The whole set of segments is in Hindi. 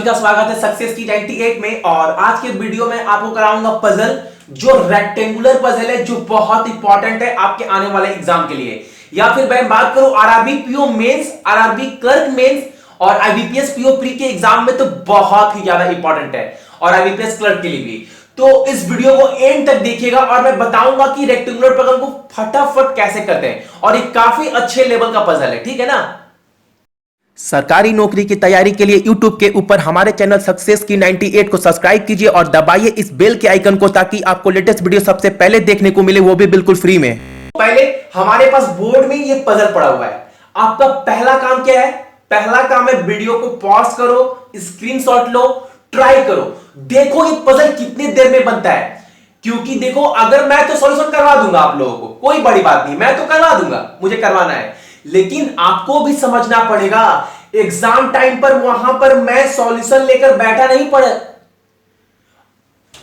का स्वागत है सक्सेस की 98 में। और आज के वीडियो में आपको कराऊंगा पजल, जो रेक्टेंगुलर पजल है, जो बहुत इंपॉर्टेंट है आपके आने वाले एग्जाम के लिए। या फिर मैं बात करूं RRB PO mains, RRB clerk mains और आईबीपीएस पीओ प्री के एग्जाम में तो बहुत ही ज्यादा इंपॉर्टेंट है, और आईबीपीएस क्लर्क के लिए भी। तो इस वीडियो को एंड तक देखिएगा और मैं बताऊंगा कि रेक्टेंगुलर पजल को फटाफट कैसे करते हैं, और ये काफी अच्छे लेवल का पजल है, ठीक है ना। सरकारी नौकरी की तैयारी के लिए YouTube के ऊपर हमारे चैनल सक्सेस की 98 को सब्सक्राइब कीजिए और दबाइए इस बेल के आइकन को, ताकि आपको लेटेस्ट वीडियो सबसे पहले देखने को मिले, वो भी बिल्कुल फ्री में। पहले हमारे पास बोर्ड में ये पजल पड़ा हुआ है। आपका पहला काम क्या है? पहला काम है वीडियो को पॉज करो, स्क्रीनशॉट लो, ट्राई करो, देखो ये पजल कितनी देर में बनता है। क्योंकि देखो, अगर मैं तो सॉल्यूशन करवा दूंगा आप लोगों को, कोई बड़ी बात नहीं, मैं तो करवा दूंगा, मुझे करवाना है, लेकिन आपको भी समझना पड़ेगा। एग्जाम टाइम पर वहां पर मैं सॉल्यूशन लेकर बैठा नहीं पड़ा।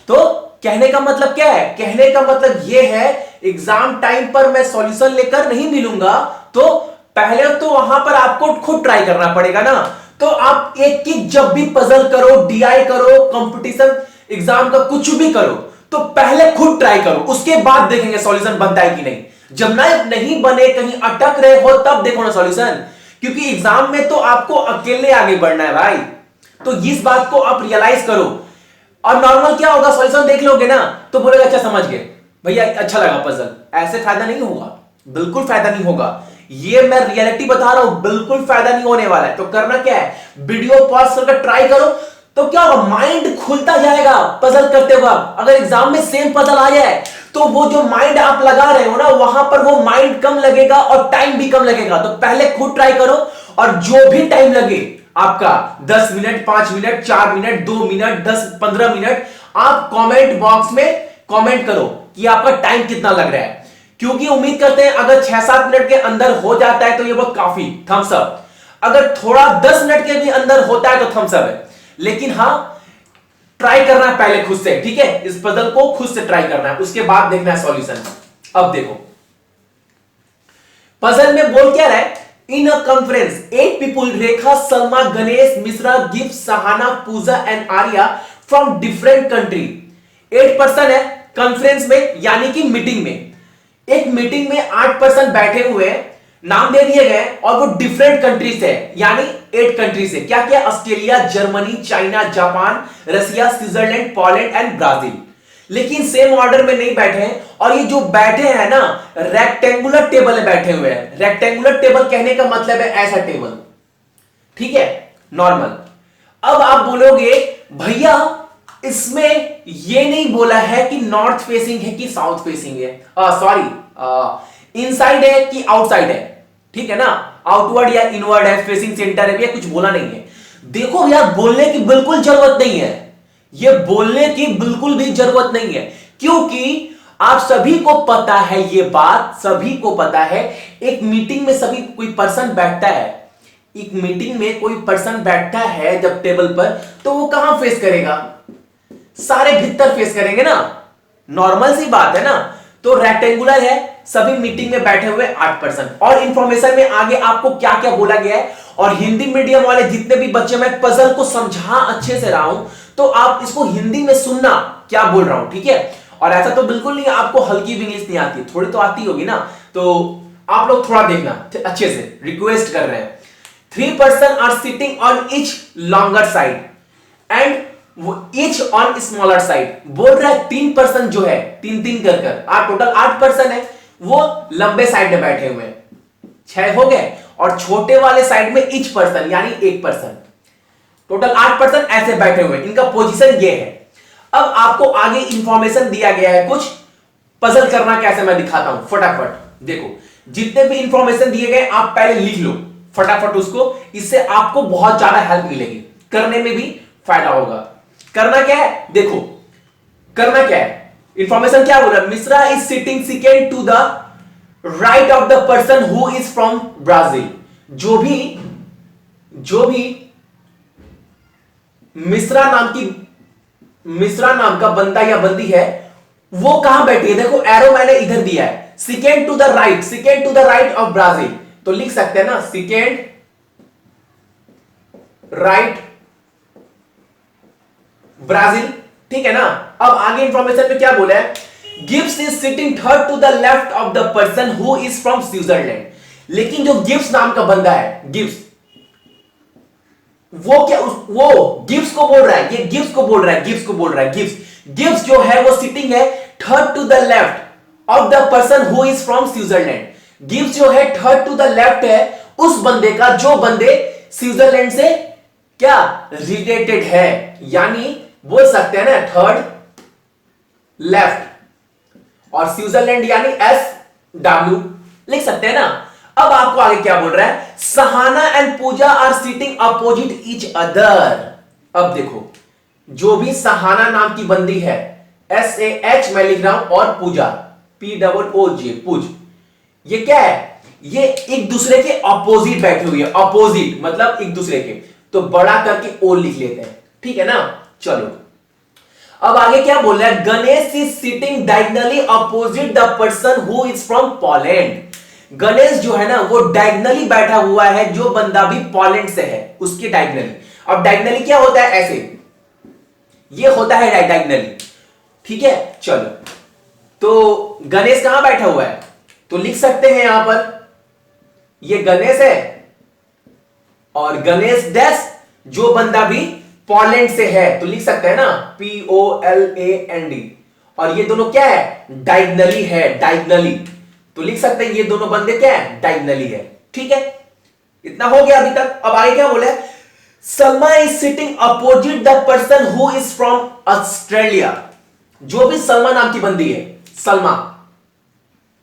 तो कहने का मतलब क्या है? कहने का मतलब यह है, एग्जाम टाइम पर मैं सॉल्यूशन लेकर नहीं मिलूंगा, तो पहले तो वहां पर आपको खुद ट्राई करना पड़ेगा ना। तो आप एक एक जब भी पजल करो, डीआई करो, कंपटीशन एग्जाम का कुछ भी करो, तो पहले खुद ट्राई करो, उसके बाद देखेंगे सॉल्यूशन बनता है कि नहीं। जब नहीं बने, कहीं अटक रहे हो, तब देखो ना सॉल्यूशन, क्योंकि एग्जाम में तो आपको अकेले आगे बढ़ना है भाई। तो इस बात को आप रियलाइज करो। और नॉर्मल क्या होगा, सॉल्यूशन देख लोगे ना तो बोलेगा अच्छा समझ गए भैया, अच्छा लगा पजल। ऐसे फायदा नहीं होगा, बिल्कुल फायदा नहीं होगा। ये मैं रियलिटी बता रहा हूं, बिल्कुल फायदा नहीं होने वाला है। तो करना क्या है, वीडियो पॉज करके ट्राई करो, तो क्या होगा, माइंड खुलता जाएगा पजल करते वक्त। अगर एग्जाम में सेम पजल आ जाए तो वो जो माइंड आप लगा रहे हो ना, वहां पर वो माइंड कम लगेगा और टाइम भी कम लगेगा। तो पहले खुद ट्राई करो, और जो भी टाइम लगे आपका, 10 minute, 5 minute, 4 minute, 2 minute, 10, 15 minute, आप कमेंट बॉक्स में कमेंट करो कि आपका टाइम कितना लग रहा है। क्योंकि उम्मीद करते हैं अगर 6-7 मिनट के अंदर हो जाता है तो ये बहुत काफी, थम्स अप। अगर थोड़ा 10 मिनट के भी अंदर होता है तो थम्स अप है। लेकिन हां, ट्राई करना है पहले खुद से, ठीक है। इस पजल को खुद से ट्राई करना है, उसके बाद देखना है सॉल्यूशन। अब देखो पजल में बोल क्या रहा है, in a conference 8 people, Rekha, Salma, Ganesh, Mishra, gift, Sahana, Pooja and Arya from different country. 8 person है कॉन्फ्रेंस में, यानी कि मीटिंग में। एक मीटिंग में 8 पर्सन बैठे हुए हैं, नाम दे दिए गए, और वो डिफरेंट कंट्री से, यानी 8 कंट्री से। क्या क्या? Australia, Germany, China, Japan, Russia, Switzerland, Poland and Brazil. लेकिन सेम ऑर्डर में नहीं बैठे हैं, और ये जो बैठे हैं ना, रेक्टेंगुलर टेबल में बैठे हुए हैं। रेक्टेंगुलर टेबल कहने का मतलब है ऐसा टेबल, ठीक है, नॉर्मल। अब आप बोलोगे भैया इसमें ये नहीं बोला है कि नॉर्थ फेसिंग है कि साउथ फेसिंग है, सॉरी, इनसाइड है कि आउटसाइड है, ठीक है ना, आउटवर्ड या इनवर्ड है, फेसिंग सेंटर है, कुछ बोला नहीं है। देखो यार, बोलने की बिल्कुल जरूरत नहीं है, ये बोलने की बिल्कुल भी जरूरत नहीं है, क्योंकि आप सभी को पता है, ये बात सभी को पता है। एक मीटिंग में सभी कोई पर्सन बैठता है, एक मीटिंग में कोई पर्सन बैठता है जब टेबल पर, तो वो कहां फेस करेगा? सारे भीतर फेस करेंगे ना, नॉर्मल सी बात है ना। तो रेक्टेंगुलर है, सभी मीटिंग में बैठे हुए 8 पर्सन। और इंफॉर्मेशन में आगे आपको क्या क्या बोला गया है, और हिंदी मीडियम वाले जितने भी बच्चे, मैं पजल को समझा अच्छे से रहा हूं, तो आप इसको हिंदी में सुनना क्या बोल रहा हूं, ठीक है। और ऐसा तो बिल्कुल नहीं आपको हल्की भी इंग्लिश नहीं आती, थोड़ी तो आती होगी ना, तो आप लोग थोड़ा देखना अच्छे से, रिक्वेस्ट कर रहे हैं। 3 person are sitting on each longer side and each on smaller side. बोल रहा है 3 पर्सन जो है, 3-3 कर आप टोटल 8 पर्सन है, वो लंबे साइड में बैठे हुए हैं, 6 हो गए, और छोटे वाले साइड में ईच पर्सन यानी 1 पर्सन, टोटल 8 पर्सन ऐसे बैठे हुए, इनका पोजीशन ये है। अब आपको आगे इंफॉर्मेशन दिया गया है कुछ, पजल करना कैसे मैं दिखाता हूं फटाफट। देखो जितने भी इंफॉर्मेशन दिए गए आप पहले लिख लो फटाफट उसको, इससे आपको बहुत ज्यादा हेल्प मिलेगी, करने में भी फायदा होगा। करना क्या है, देखो करना क्या है, इंफॉर्मेशन क्या बोल रहा है, Mishra is sitting second to the right of the person who is from Brazil. जो भी मिश्रा नाम का बंदा या बंदी है, वो कहां बैठी है? देखो एरो मैंने इधर दिया है, second to the right of Brazil. तो लिख सकते हैं ना, सेकेंड राइट ब्राजील, ठीक है ना। अब आगे इंफॉर्मेशन में क्या बोला है, Gibbs is sitting third to the left of the person who is from Switzerland. लेकिन जो गिब्स नाम का बंदा है, गिब्स, वो क्या वो गिब्स को बोल रहा है, ये गिब्स को बोल रहा है, गिब्स को बोल रहा है, गिब्स जो है वो सिटिंग है third to the left of the person who is from Switzerland. Gibbs जो है थर्ड टू द लेफ्ट है उस बंदे का जो बंदे स्विट्जरलैंड से क्या रिलेटेड है, यानी बोल सकते हैं ना थर्ड लेफ्ट, और स्विट्जरलैंड यानी SW लिख सकते हैं ना। अब आपको आगे क्या बोल रहा है, Sahana and Pooja are sitting opposite each other. अब देखो, जो भी सहाना नाम की बंदी है, SAH मैं लिख रहा हूं, और पूजा POOJ, पूज, ये क्या है, ये एक दूसरे के अपोजिट बैठी हुई है। अपोजिट मतलब एक दूसरे के, तो बड़ा करके ओ लिख लेते हैं, ठीक है ना। चलो अब आगे क्या बोल रहा है, Ganesh is sitting diagonally opposite the person who is from Poland. Ganesh जो है ना वो डायगनली बैठा हुआ है जो बंदा भी पोलैंड से है उसके डायगनली। अब डायगनली क्या होता है, ऐसे ये होता है डायगनली, ठीक है। चलो तो गणेश कहां बैठा हुआ है, तो लिख सकते हैं यहां पर ये गणेश है, और गणेश डैश जो बंदा भी पोलैंड से है तो लिख सकते हैं ना POLAND, और ये दोनों क्या है, डायगनली है, डायगनली, तो लिख सकते हैं ये दोनों बंदे क्या है, डायगनली है, ठीक है। इतना हो गया अभी तक। अब आगे क्या बोले, Salma is sitting opposite the person who is from Australia. जो भी सलमा नाम की बंदी है, सलमा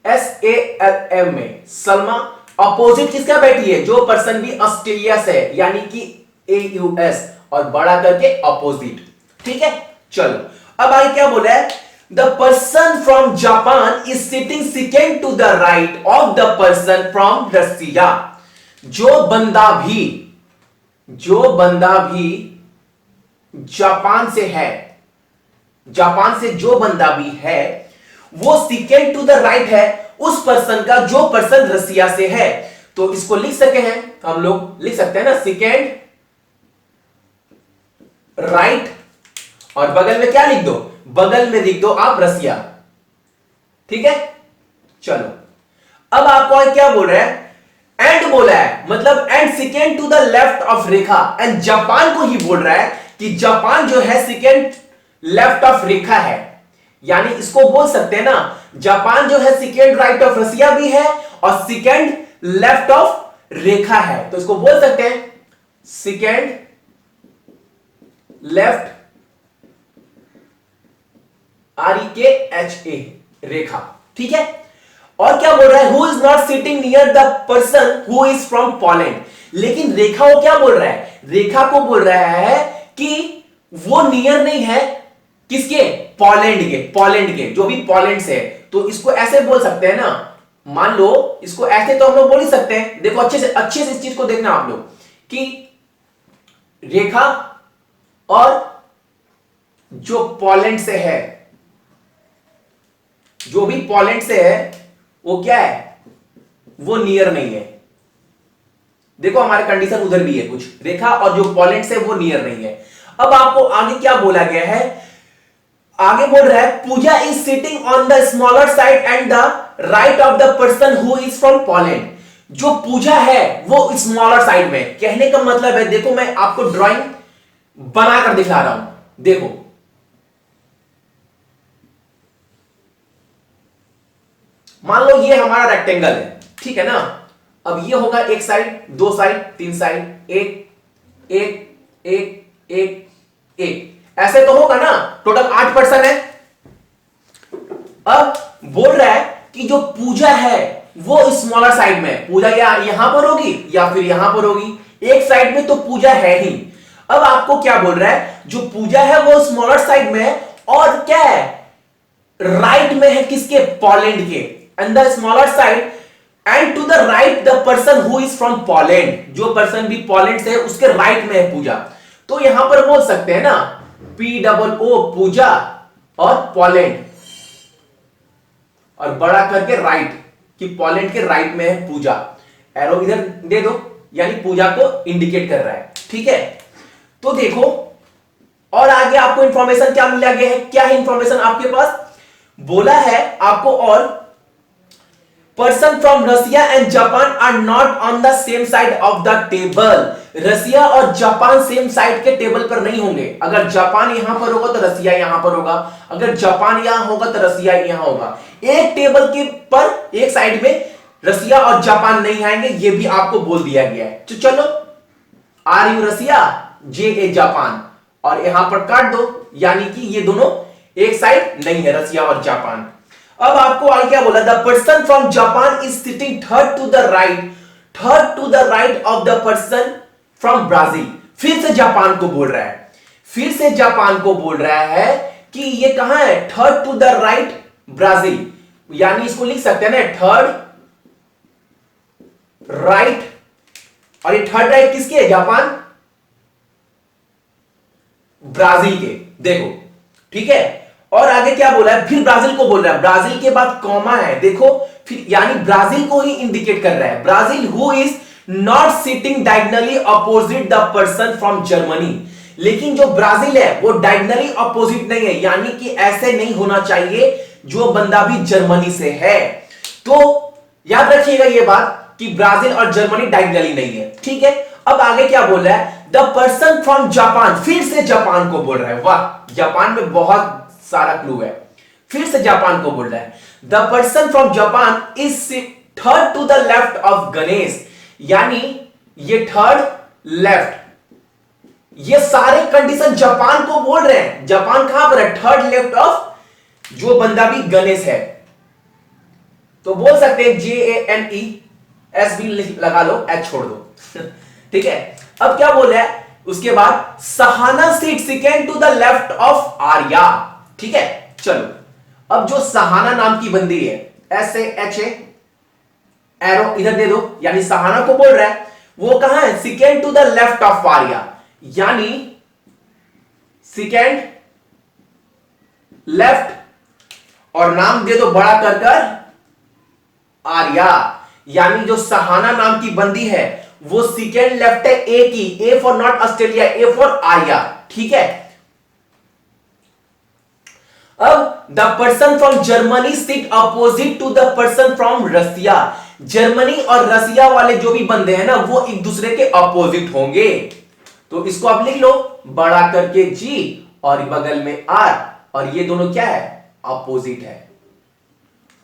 SALM में, सलमा अपोजिट किसका बैठी है, जो पर्सन भी ऑस्ट्रेलिया से है, यानी कि AUS, और बड़ा करके अपोजिट, ठीक है। चलो अब आगे क्या बोला है, the person from Japan is sitting second to the right of the person from Russia. जो बंदा भी जापान से है, जापान से जो बंदा भी है वो सेकेंड टू द राइट है उस पर्सन का जो पर्सन रसिया से है। तो इसको लिख सकते हैं हम लोग, लिख सकते हैं ना सेकेंड राइट, और बगल में क्या लिख दो, बगल में लिख दो आप रसिया, ठीक है। चलो अब आपको क्या बोल रहा है, एंड बोला है, मतलब and second to the left of Rekha, and Japan को ही बोल रहा है कि जापान जो है सेकेंड लेफ्ट ऑफ रेखा है, यानी इसको बोल सकते हैं ना जापान जो है सेकेंड राइट ऑफ रसिया भी है और सेकेंड लेफ्ट ऑफ रेखा है, तो इसको बोल सकते हैं सेकेंड लेफ्ट REKHA रेखा, ठीक है। और क्या बोल रहा है, who is not sitting near the person who is from Poland. लेकिन रेखा को क्या बोल रहा है, रेखा को बोल रहा है कि वो नियर नहीं है किसके, पोलैंड के जो भी पोलैंड से है। तो इसको ऐसे बोल सकते हैं ना, मान लो इसको ऐसे तो हम लोग बोल ही सकते हैं। देखो अच्छे से इस चीज को देखना आप लोग कि रेखा और जो पोलैंड से है, जो भी पोलैंड से है वो क्या है, वो नियर नहीं है। देखो हमारे कंडीशन उधर भी है कुछ, रेखा और जो पोलैंड से वो नियर नहीं है। अब आपको आगे क्या बोला गया है, आगे बोल रहा है Pooja is sitting on the smaller side and the right of the person who is from Poland. जो पूजा है वो स्मॉलर साइड में, कहने का मतलब है, देखो मैं आपको ड्राइंग बनाकर दिखा रहा हूं, देखो मान लो ये हमारा रेक्टेंगल है, ठीक है ना। अब ये होगा एक साइड, दो साइड, तीन साइड, एक एक एक एक एक, ऐसे तो होगा ना, टोटल 8 पर्सन है। अब बोल रहा है कि जो पूजा है वो स्मॉलर साइड में, पूजा या यहां पर होगी या फिर यहां पर होगी, एक साइड में तो पूजा है ही। अब आपको क्या बोल रहा है, जो पूजा है वो स्मॉलर साइड में है और क्या है, राइट में है किसके, पोलैंड के, and the smaller side and to the right the person who is from Poland, जो पर्सन भी पोलैंड से है उसके राइट में है पूजा। तो यहां पर बोल सकते हैं ना POO पूजा और पोलैंड, और बड़ा करके राइट कि पोलैंड के राइट में है पूजा, एरो इधर दे दो, यानी पूजा को इंडिकेट कर रहा है, ठीक है। तो देखो और आगे आपको आपको इंफॉर्मेशन क्या मिला गया है, क्या है इंफॉर्मेशन आपके पास, बोला है आपको, और person from Russia and Japan are not on the same side of the table. Russia और जापान सेम साइड के टेबल पर नहीं होंगे। अगर जापान यहां पर होगा तो रसिया यहां पर होगा, अगर जापान यहां होगा तो रसिया यहां होगा। एक टेबल के पर एक साइड में रसिया और जापान नहीं आएंगे, ये भी आपको बोल दिया गया है। तो चलो, R U Russia, J A Japan, और यहां पर काट दो, यानी कि ये दोनों एक साइड नहीं है, रसिया और जापान। अब आपको आगे क्या बोला, the person from Japan is sitting third to the right of the person from Brazil. फिर से जापान को बोल रहा है, फिर से जापान को बोल रहा है कि ये कहां है, third to the right Brazil, यानी इसको लिख सकते हैं ना, थर्ड राइट, और ये थर्ड राइट किसके है, जापान ब्राजील के, देखो ठीक है। और आगे क्या बोला है, फिर ब्राजील को बोल रहा है, ब्राजील के बाद कॉमा है, देखो फिर, यानी ब्राजील को ही इंडिकेट कर रहा है, Brazil who is not sitting diagonally opposite the person from Germany. लेकिन जो ब्राजील है वो डायगोनली अपोजिट नहीं है, यानी कि ऐसे नहीं होना चाहिए जो बंदा भी जर्मनी से है। तो याद रखिएगा ये बात कि ब्राजील और जर्मनी डायगोनली नहीं है, ठीक है। अब आगे क्या बोल रहा है, द पर्सन फ्रॉम जापान, फिर से जापान को बोल रहा है, वाह, जापान में बहुत सारा क्लू है, फिर से जापान को बोल रहा है, the person from Japan is third to the left of Ganesh, यानी ये थर्ड लेफ्ट, ये सारे कंडीशन जापान को बोल रहे हैं। जापान कहां पर है, थर्ड लेफ्ट ऑफ जो बंदा भी गणेश है, तो बोल सकते हैं JANES भी लगा लो, एच छोड़ दो ठीक है। अब क्या बोल रहा है, उसके बाद Sahana seat second to the left of Arya, ठीक है। चलो, अब जो सहाना नाम की बंदी है, SAHA एरो इधर दे दो, यानी सहाना को बोल रहा है, वो कहां है, second to the left of Arya, यानी सेकेंड लेफ्ट, और नाम दे दो बड़ा कर कर आर्या, यानी जो सहाना नाम की बंदी है वो सेकेंड लेफ्ट है ए की, A for not Australia, A for Arya, ठीक है। अब the person from Germany sit opposite to the person from Russia. Germany और रसिया वाले जो भी बंदे हैं ना, वो एक दूसरे के अपोजिट होंगे, तो इसको आप लिख लो बड़ा करके जी और बगल में आर, और ये दोनों क्या है, अपोजिट है,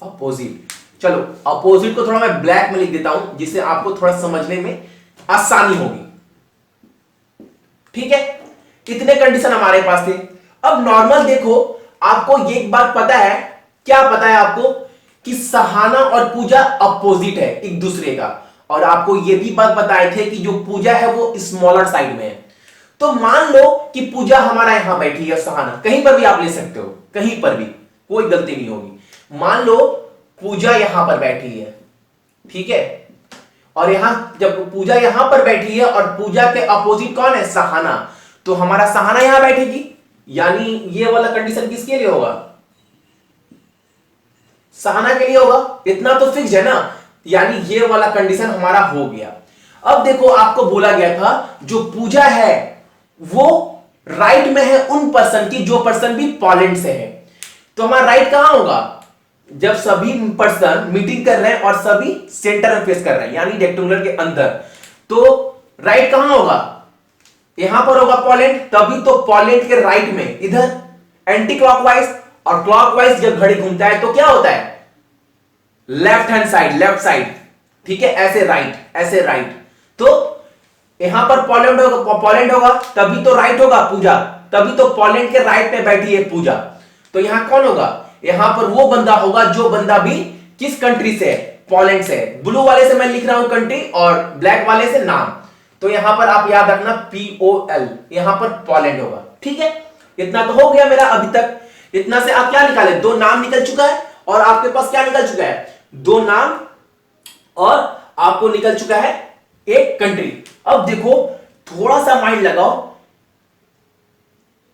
अपोजिट। चलो, अपोजिट को थोड़ा मैं ब्लैक में लिख देता हूं, जिससे आपको थोड़ा समझने में आसानी होगी, ठीक है। कितने कंडीशन हमारे पास थे। अब नॉर्मल देखो, आपको ये एक बात पता है, क्या पता है आपको, कि सहाना और पूजा अपोजिट है एक दूसरे का, और आपको ये भी बात बताए थे कि जो पूजा है वो स्मॉलर साइड में है। तो मान लो कि पूजा हमारा यहां बैठी है, सहाना कहीं पर भी आप ले सकते हो, कहीं पर भी कोई गलती नहीं होगी। मान लो पूजा यहां पर बैठी है, ठीक है, और यहां जब पूजा यहां पर बैठी है और पूजा के अपोजिट कौन है, सहाना, तो हमारा सहाना यहां बैठेगी, यानी ये वाला कंडीशन किसके लिए होगा, सहाना के लिए होगा, इतना तो फिक्स है ना, यानी ये वाला कंडीशन हमारा हो गया। अब देखो, आपको बोला गया था जो पूजा है वो राइट में है उन पर्सन की जो पर्सन भी पोलैंड से है, तो हमारा राइट कहां होगा, जब सभी पर्सन मीटिंग कर रहे हैं और सभी सेंटर में फेस कर रहे हैं, यानी रेक्टेंगुलर के अंदर, तो राइट कहां होगा, यहां पर होगा पोलैंड, तभी तो पोलैंड के राइट में इधर एंटी क्लॉकवाइज, और क्लॉकवाइज जब घड़ी घूमता है तो क्या होता है, left hand side, left side, ठीक है, ऐसे राइट, ऐसे राइट, तो यहां पर पोलैंड होगा तभी तो राइट होगा पूजा, तभी तो पोलैंड के राइट में बैठी है पूजा, तो यहां कौन होगा, यहां पर वो बंदा होगा जो बंदा भी किस कंट्री से है, पोलैंड से। ब्लू वाले से मैं लिख रहा हूं कंट्री और ब्लैक वाले से नाम, तो यहां पर आप याद रखना POL, यहां पर पोलैंड होगा, ठीक है। इतना तो हो गया मेरा अभी तक। इतना से आप क्या निकाले, दो नाम निकल चुका है, और आपके पास क्या निकल चुका है, दो नाम, और आपको निकल चुका है एक कंट्री। अब देखो, थोड़ा सा माइंड लगाओ,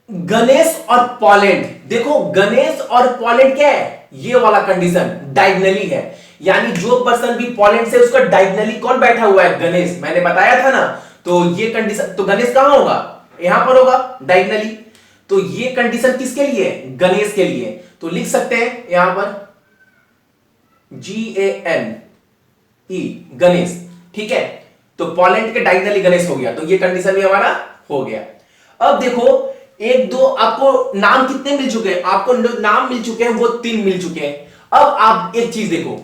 गणेश और पोलैंड, देखो गणेश और पोलैंड क्या है, ये वाला कंडीशन डायगोनली है, यानी जो पर्सन भी पोलैंड से उसका डायगोनली कौन बैठा हुआ है, गणेश, मैंने बताया था ना, तो ये कंडीशन, तो गणेश कहां होगा, यहां पर होगा डायगोनली। तो ये कंडीशन किसके लिए है? गणेश के लिए। तो लिख सकते हैं यहां पर GANE, गणेश। ठीक है, तो पोलैंड के डायगनली गणेश हो गया, तो ये कंडीशन भी हमारा हो गया। अब देखो, एक दो आपको नाम कितने मिल चुके हैं? आपको नाम मिल चुके हैं वो 3 मिल चुके हैं। अब आप एक चीज देखो,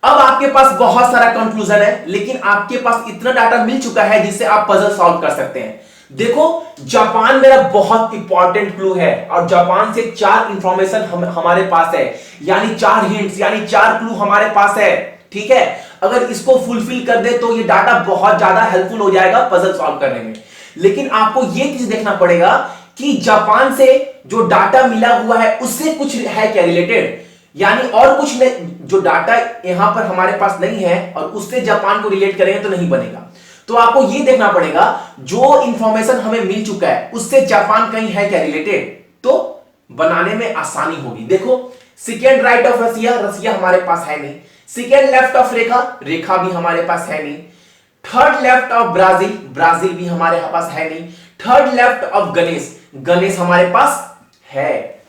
अब आपके पास बहुत सारा कंक्लूजन है, लेकिन आपके पास इतना डाटा मिल चुका है जिससे आप पजल सॉल्व कर सकते हैं। देखो, जापान मेरा बहुत इंपॉर्टेंट क्लू है, और जापान से 4 इंफॉर्मेशन हमारे पास है, यानी 4 हिंट्स, यानी 4 क्लू हमारे पास है। ठीक है, अगर इसको फुलफिल कर दे तो ये डाटा बहुत ज्यादा हेल्पफुल हो जाएगा पजल सॉल्व करने में। लेकिन आपको यह चीज देखना पड़ेगा कि जापान से जो डाटा मिला हुआ है उससे कुछ है क्या रिलेटेड, यानी और कुछ नहीं, जो डाटा यहां पर हमारे पास नहीं है और उससे जापान को रिलेट करेंगे तो नहीं बनेगा। तो आपको यह देखना पड़ेगा जो इंफॉर्मेशन हमें मिल चुका है उससे जापान कहीं है क्या रिलेटेड, तो बनाने में आसानी होगी। देखो, सेकेंड राइट ऑफ रसिया, रसिया हमारे पास है नहीं। सेकेंड लेफ्ट ऑफ रेखा, रेखा भी हमारे पास है नहीं। Third left of Brazil, Brazil भी हमारे पास है नहीं। Third left of Ganesh, Ganesh हमारे पास है।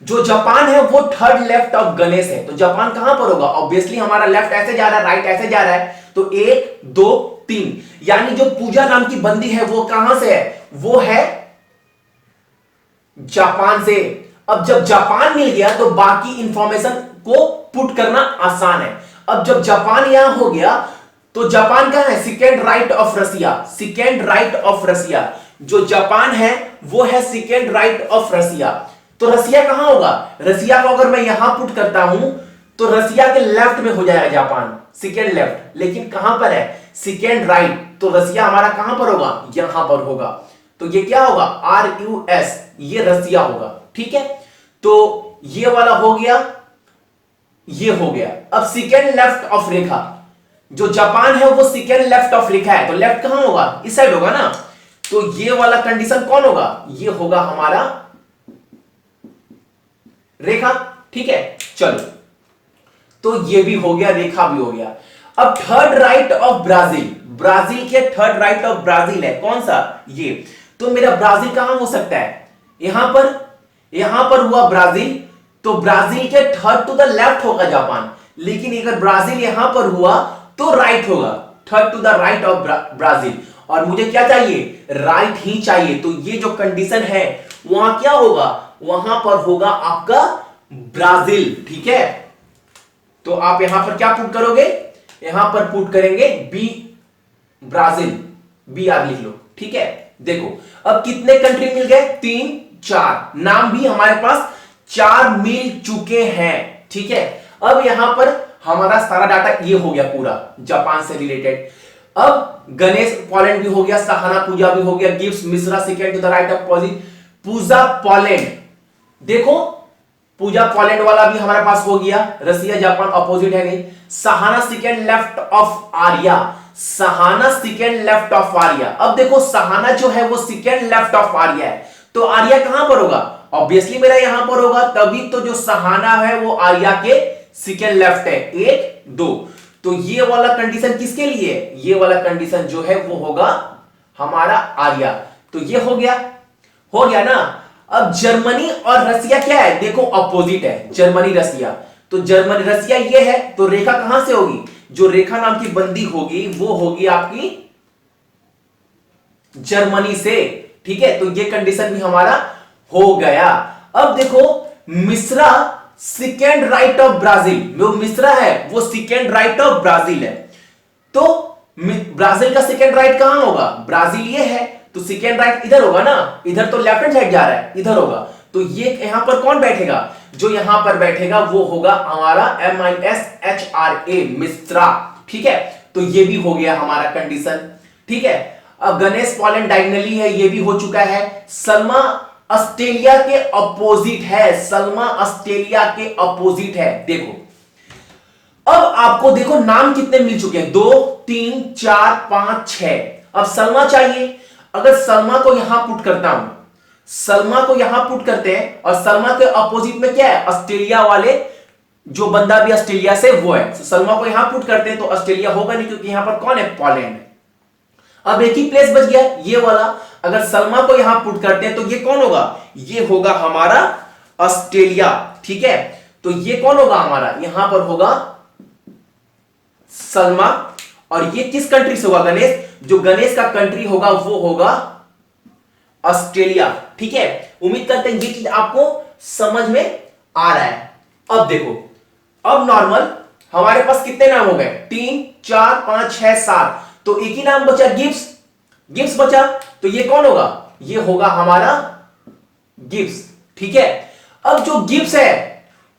जो जापान है वो थर्ड लेफ्ट ऑफ गणेश है, तो जापान कहां पर होगा? ऑब्वियसली हमारा लेफ्ट ऐसे जा रहा है, राइट ऐसे जा रहा है, तो 1 2 3, यानी जो पूजा नाम की बंदी है वो कहां से है? वो है जापान से। अब जब जापान मिल गया तो बाकी इंफॉर्मेशन को पुट करना आसान है। अब जब जापान यहां हो गया तो जापान कहां है? Second right of Russia, second right of Russia. जो जापान है वो है सेकेंड राइट ऑफ रसिया। तो रसिया कहां होगा? रसिया को अगर मैं यहां पुट करता हूं तो रसिया के लेफ्ट में हो जाएगा जापान, सेकेंड लेफ्ट, लेकिन कहां पर है? सेकेंड राइट, तो रसिया हमारा कहां पर होगा? यहां पर होगा। तो ये क्या होगा? RUS, ये रसिया होगा। ठीक है, तो ये वाला हो गया, ये हो गया। अब सेकेंड लेफ्ट ऑफ रेखा, जो जापान है वो सेकेंड लेफ्ट ऑफ रेखा है, तो लेफ्ट कहां होगा? इस साइड होगा ना। तो ये वाला कंडीशन कौन होगा? ये होगा हमारा रेखा। ठीक है, चलो, तो ये भी हो गया, रेखा भी हो गया। अब third right of Brazil, Brazil के थर्ड राइट ऑफ ब्राजील है कौन सा? ये। तो मेरा ब्राजील कहां हो सकता है? यहां पर हुआ ब्राजील, तो ब्राजील के थर्ड टू द लेफ्ट होगा जापान, लेकिन अगर ब्राजील यहां पर हुआ तो राइट होगा, third to the right of Brazil. और मुझे क्या चाहिए? राइट ही चाहिए। तो ये जो कंडीशन है वहां क्या होगा? वहां पर होगा आपका ब्राजील। ठीक है, तो आप यहां पर क्या पुट करोगे? यहां पर पुट करेंगे बी, ब्राजील, बी आर लिख लो। ठीक है, देखो अब कितने कंट्री मिल गए? 3 4, नाम भी हमारे पास 4 मिल चुके हैं। ठीक है, अब यहां पर हमारा सारा डाटा ये हो गया पूरा जापान से रिलेटेड। अब गणेश पोलैंड भी हो गया, सहाना पूजा भी हो गया, gift Mishra second to the right of पोजिट, पूजा पोलैंड। देखो, पूजा पोलैंड वाला भी हमारे पास हो गया, रसिया जापान अपोजिट है नहीं। Sahana second left of Arya, Sahana second left of Arya. अब देखो, सहाना जो है वो सेकेंड लेफ्ट ऑफ आर्या है, तो आर्या कहां पर होगा? ऑब्वियसली मेरा यहां पर होगा, तभी तो जो सहाना है वो आर्या के सेकेंड लेफ्ट है, 1 2। तो ये वाला कंडीशन किसके लिए? ये वाला कंडीशन जो है वो होगा हमारा आर्या। तो ये हो गया ना। अब जर्मनी और रसिया क्या है? देखो अपोजिट है, जर्मनी रसिया। तो जर्मनी रसिया ये है, तो रेखा कहां से होगी? जो रेखा नाम की बंदी होगी वो होगी आपकी जर्मनी से। ठीक है, तो ये कंडीशन भी हमारा हो गया। अब देखो, Mishra second right of Brazil, जो मिश्रा है वो सेकेंड राइट ऑफ ब्राजील है, तो ब्राजील का सेकेंड राइट कहां होगा? ब्राजील ये है, तो सेकेंड राइट इधर होगा ना, इधर तो लेफ्ट हैंड साइड जा रहा है, इधर होगा। तो ये यहां पर कौन बैठेगा? जो यहां पर बैठेगा वो होगा हमारा MISHRA, मिश्रा। ठीक है, तो ये भी हो गया हमारा कंडीशन। ठीक है, अब गणेश पोलैंड डायगनली है, ये भी हो चुका है। सलमा ऑस्ट्रेलिया के अपोजिट है, सलमा ऑस्ट्रेलिया के अपोजिट है। देखो, अब आपको देखो नाम कितने मिल चुके हैं? 2 3 4 5 6। अब सलमा चाहिए, अगर सलमा को यहां पुट करता हूं, सलमा को यहां पुट करते हैं, और सलमा के अपोजिट में क्या है? ऑस्ट्रेलिया वाले, जो बंदा भी ऑस्ट्रेलिया से वो है। तो सलमा को यहां पुट करते हैं तो ऑस्ट्रेलिया होगा नहीं, क्योंकि यहां पर कौन है? पोलैंड। अब एक ही प्लेस बच गया, ये वाला। अगर सलमा को यहां पुट करते हैं तो ये कौन होगा, ये होगा हमारा ऑस्ट्रेलिया। ठीक है, तो ये कौन होगा हमारा, यहां पर होगा सलमा। और ये किस कंट्री से होगा गणेश, जो गणेश का कंट्री होगा वो होगा ऑस्ट्रेलिया। ठीक है, उम्मीद करते हैं ये चीज आपको समझ में आ रहा है। अब देखो, अब नॉर्मल हमारे पास कितने नाम हो गए, 3 4 5 6 7, तो एक ही नाम बचा गिब्स, गिब्स बचा, तो ये कौन होगा, ये होगा हमारा गिब्स। ठीक है, अब जो गिब्स है,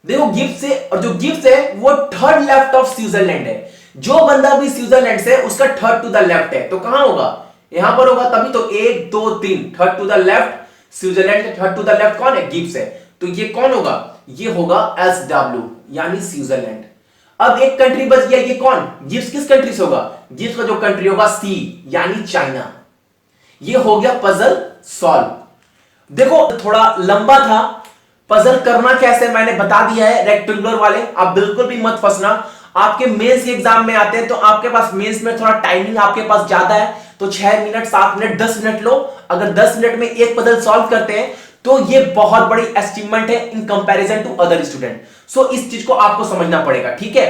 देखो गिब्स है, और जो गिब्स है वो थर्ड लेफ्ट ऑफ स्विट्जरलैंड है। जो बंदा भी स्विट्जरलैंड से उसका थर्ड टू द लेफ्ट है, तो कहां होगा, यहां पर होगा, तभी तो 1 2 3 third to the left, Switzerland के थर्ड टू द लेफ्ट कौन है, गिब्स है, तो ये कौन होगा, ये होगा SW यानी स्विट्जरलैंड। अब एक कंट्री बच गया, ये कौन, गिब्स किस कंट्री से होगा, गिब्स का जो कंट्री होगा C यानी चाइना। ये हो गया पजल सॉल्व। देखो थोड़ा लंबा था, पजल करना कैसे मैंने बता दिया है, रेक्टेंगुलर वाले आप बिल्कुल भी मत फंसना। आपके मेंस के एग्जाम में आते हैं तो आपके पास मेंस में थोड़ा टाइमिंग आपके पास ज्यादा है, तो 6 मिनट 7 मिनट 10 मिनट लो। अगर 10 मिनट में एक पजल सॉल्व करते हैं तो ये बहुत बड़ी अचीवमेंट है in comparison to other student. So इस चीज को आपको समझना पड़ेगा। ठीक है,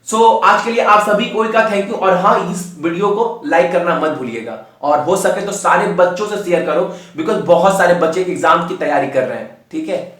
सो आज के लिए आप सभी को का थैंक यू, और हाँ इस वीडियो को लाइक करना मत भूलिएगा, और हो सके तो सारे बच्चों से शेयर करो, बिकॉज बहुत सारे बच्चे एग्जाम की तैयारी कर रहे हैं। ठीक है।